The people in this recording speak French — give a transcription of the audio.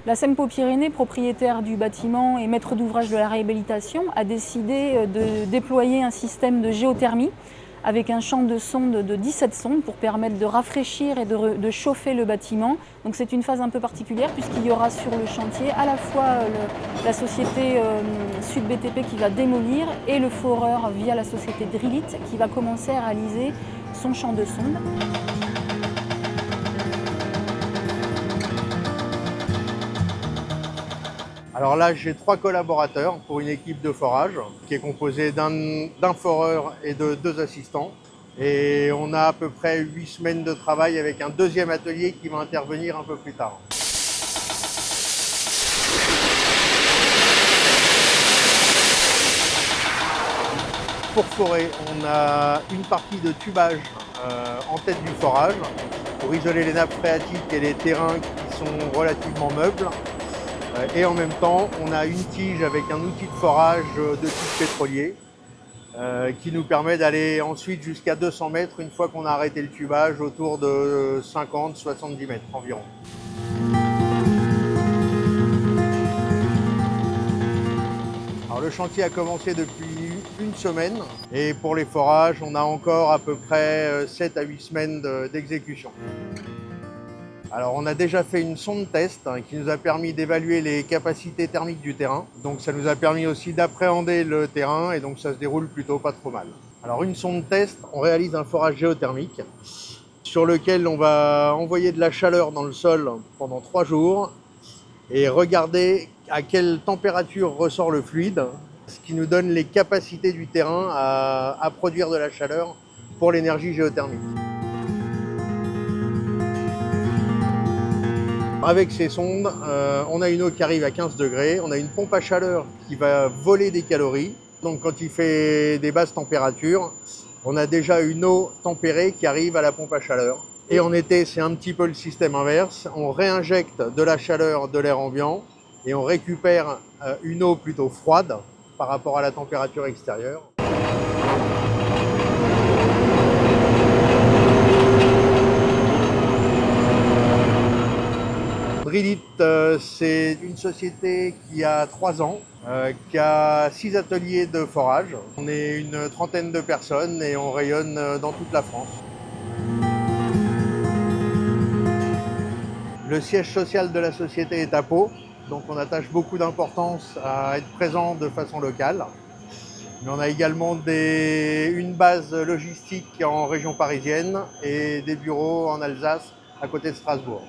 La SEMPO Pyrénées, propriétaire du bâtiment et maître d'ouvrage de la réhabilitation, a décidé de déployer un système de géothermie avec un champ de sonde de 17 sondes pour permettre de rafraîchir et de chauffer le bâtiment. Donc c'est une phase un peu particulière puisqu'il y aura sur le chantier à la fois la société Sud BTP qui va démolir et le foreur via la société Drillit qui va commencer à réaliser son champ de sonde. Alors là, j'ai 3 collaborateurs pour une équipe de forage qui est composée d'un foreur et de 2 assistants. Et on a à peu près 8 semaines de travail avec un deuxième atelier qui va intervenir un peu plus tard. Pour forer, on a une partie de tubage en tête du forage pour isoler les nappes phréatiques et les terrains qui sont relativement meubles. Et en même temps, on a une tige avec un outil de forage de type pétrolier qui nous permet d'aller ensuite jusqu'à 200 mètres une fois qu'on a arrêté le tubage autour de 50-70 mètres environ. Alors, le chantier a commencé depuis une semaine et pour les forages, on a encore à peu près 7 à 8 semaines d'exécution. Alors on a déjà fait une sonde test qui nous a permis d'évaluer les capacités thermiques du terrain. Donc ça nous a permis aussi d'appréhender le terrain et donc ça se déroule plutôt pas trop mal. Alors une sonde test, on réalise un forage géothermique sur lequel on va envoyer de la chaleur dans le sol pendant 3 jours et regarder à quelle température ressort le fluide, ce qui nous donne les capacités du terrain à produire de la chaleur pour l'énergie géothermique. Avec ces sondes, on a une eau qui arrive à 15 degrés, on a une pompe à chaleur qui va voler des calories. Donc quand il fait des basses températures, on a déjà une eau tempérée qui arrive à la pompe à chaleur. Et en été, c'est un petit peu le système inverse. On réinjecte de la chaleur de l'air ambiant et on récupère une eau plutôt froide par rapport à la température extérieure. Drillit, c'est une société qui a 3 ans, qui a 6 ateliers de forage. On est une trentaine de personnes et on rayonne dans toute la France. Le siège social de la société est à Pau, donc on attache beaucoup d'importance à être présent de façon locale. Mais on a également une base logistique en région parisienne et des bureaux en Alsace à côté de Strasbourg.